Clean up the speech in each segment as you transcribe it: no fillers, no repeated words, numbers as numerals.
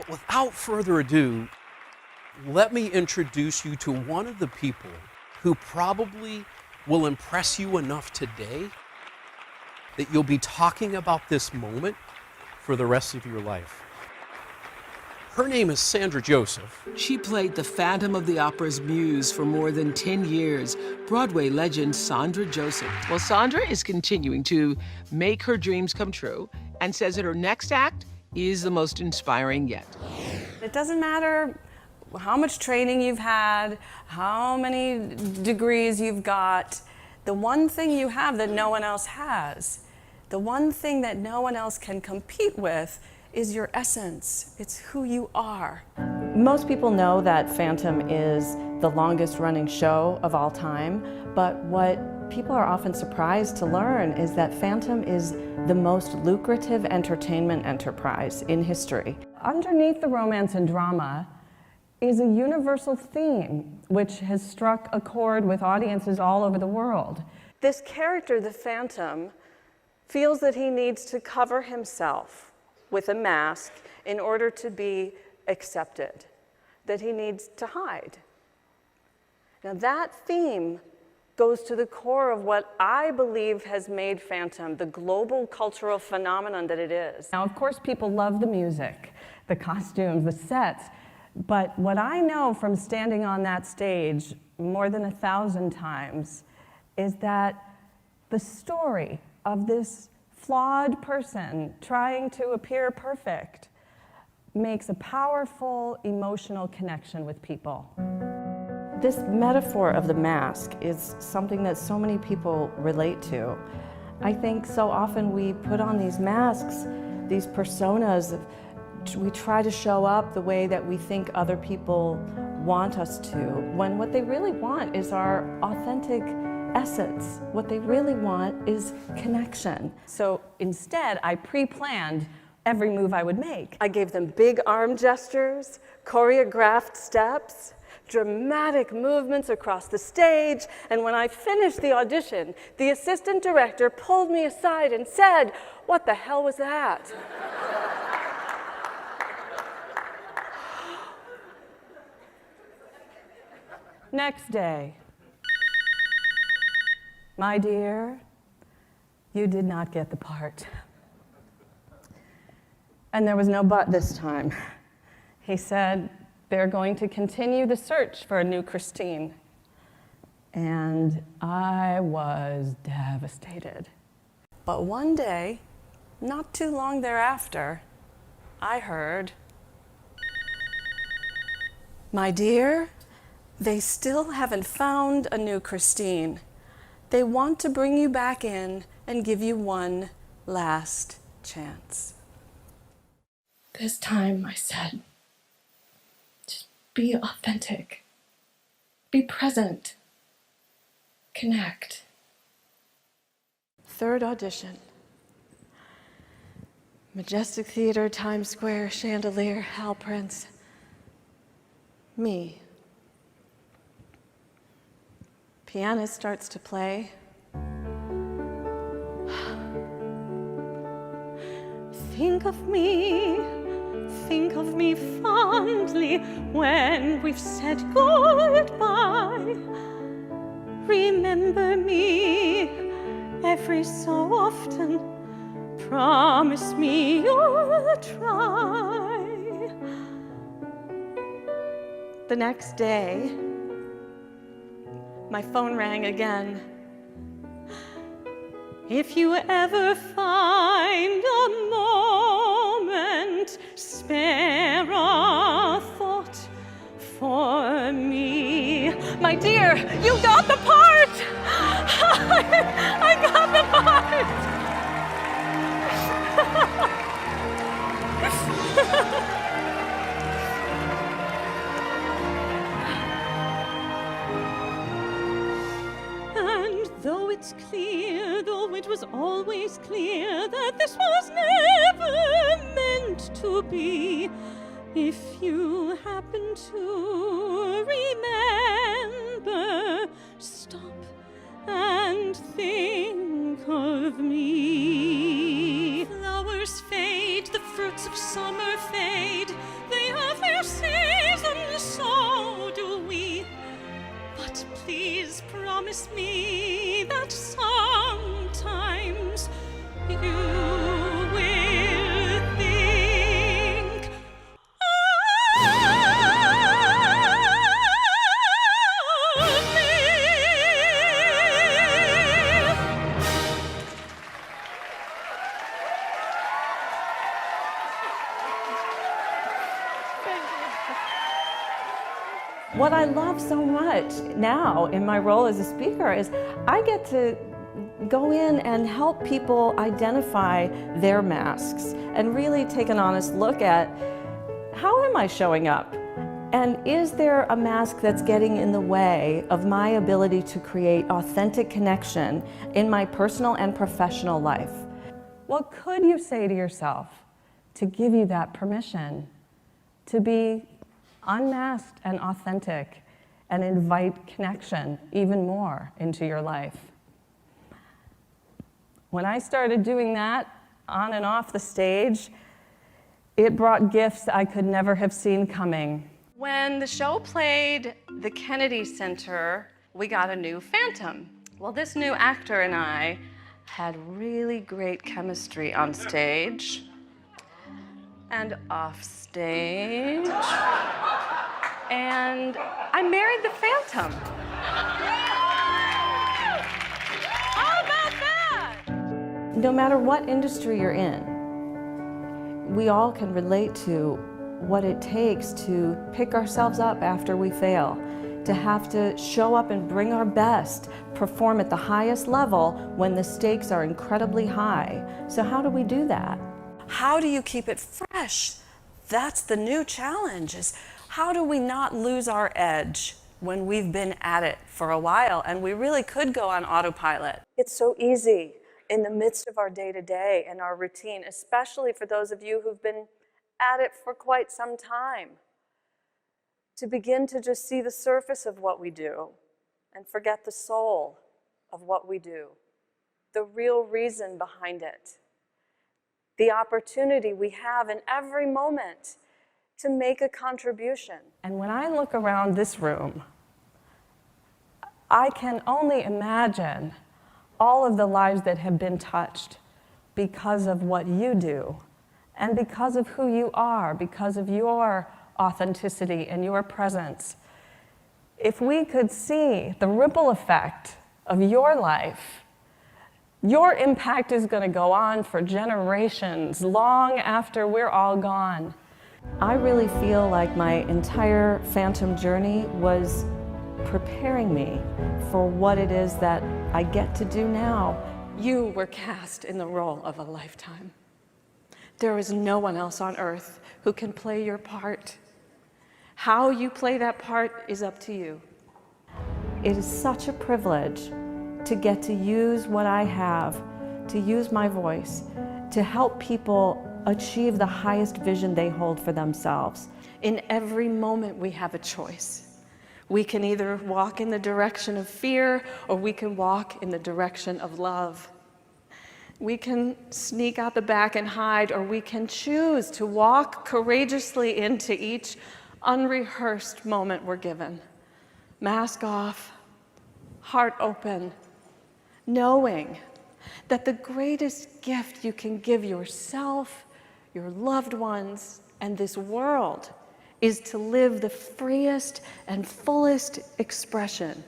But without further ado, let me introduce you to one of the people who probably will impress you enough today that you'll be talking about this moment for the rest of your life. Her name is Sandra Joseph. She played the Phantom of the Opera's muse for more than 10 years, Broadway legend Sandra Joseph. Well, Sandra is continuing to make her dreams come true and says that her next act is the most inspiring yet. It doesn't matter how much training you've had, how many degrees you've got. The one thing you have that no one else has, the one thing that no one else can compete with, is your essence. It's who you are. Most people know that Phantom is the longest running show of all time, but what people are often surprised to learn is that Phantom is the most lucrative entertainment enterprise in history. Underneath the romance and drama is a universal theme which has struck a chord with audiences all over the world. This character, the Phantom, feels that he needs to cover himself with a mask in order to be accepted, that he needs to hide. Now that theme goes to the core of what I believe has made Phantom the global cultural phenomenon that it is. Now, of course, people love the music, the costumes, the sets, but what I know from standing on that stage more than 1,000 times is that the story of this flawed person trying to appear perfect makes a powerful emotional connection with people. This metaphor of the mask is something that so many people relate to. I think so often we put on these masks, these personas, we try to show up the way that we think other people want us to, when what they really want is our authentic essence. What they really want is connection. So instead, I pre-planned every move I would make. I gave them big arm gestures, choreographed steps, dramatic movements across the stage, and when I finished the audition, the assistant director pulled me aside and said, "What the hell was that?" Next day. My dear, you did not get the part. And there was no but this time. He said, they're going to continue the search for a new Christine. And I was devastated. But one day, not too long thereafter, I heard, "My dear, they still haven't found a new Christine. They want to bring you back in and give you one last chance." This time I said, just be authentic, be present, connect. Third audition. Majestic Theater, Times Square, chandelier, Hal Prince. Me. Pianist starts to play. Think of me fondly when we've said goodbye. Remember me every so often. Promise me you'll try. The next day, my phone rang again. If you ever find a moment, spare a thought for me. My dear, you got the part! I got the part! Though it's clear, though it was always clear that this was never meant to be, if you happen to remember, stop and think of me. Flowers fade, the fruits of summer fade, they What I love so much now in my role as a speaker is I get to go in and help people identify their masks and really take an honest look at how am I showing up? And is there a mask that's getting in the way of my ability to create authentic connection in my personal and professional life? What could you say to yourself to give you that permission to be unmasked and authentic and invite connection even more into your life? When I started doing that on and off the stage, it brought gifts I could never have seen coming. When the show played the Kennedy Center, we got a new Phantom. Well, this new actor and I had really great chemistry on stage and off stage. And I married the Phantom. How about that? No matter what industry you're in, we all can relate to what it takes to pick ourselves up after we fail, to have to show up and bring our best, perform at the highest level when the stakes are incredibly high. So how do we do that? How do you keep it fresh? That's the new challenge, is how do we not lose our edge when we've been at it for a while and we really could go on autopilot? It's so easy in the midst of our day-to-day and our routine, especially for those of you who've been at it for quite some time, to begin to just see the surface of what we do and forget the soul of what we do, the real reason behind it, the opportunity we have in every moment to make a contribution. And when I look around this room, I can only imagine all of the lives that have been touched because of what you do and because of who you are, because of your authenticity and your presence. If we could see the ripple effect of your life, your impact is going to go on for generations, long after we're all gone. I really feel like my entire Phantom journey was preparing me for what it is that I get to do now. You were cast in the role of a lifetime. There is no one else on earth who can play your part. How you play that part is up to you. It is such a privilege to get to use what I have, to use my voice, to help people achieve the highest vision they hold for themselves. In every moment we have a choice. We can either walk in the direction of fear or we can walk in the direction of love. We can sneak out the back and hide, or we can choose to walk courageously into each unrehearsed moment we're given. Mask off, heart open, knowing that the greatest gift you can give yourself, your loved ones, and this world is to live the freest and fullest expression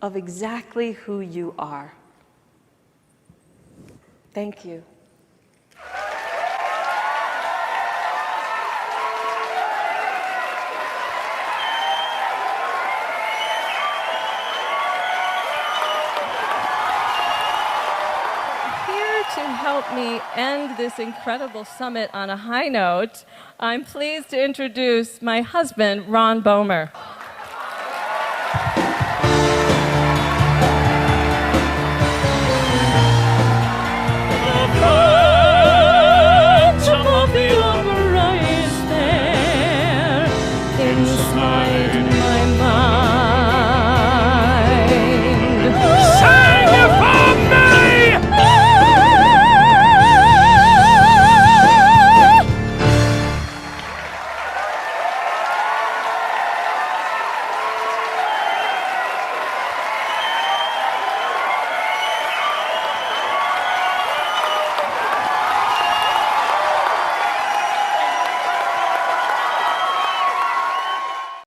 of exactly who you are. Thank you. To help me end this incredible summit on a high note, I'm pleased to introduce my husband, Ron Bomer. The Phantom of the Opera is there in the smile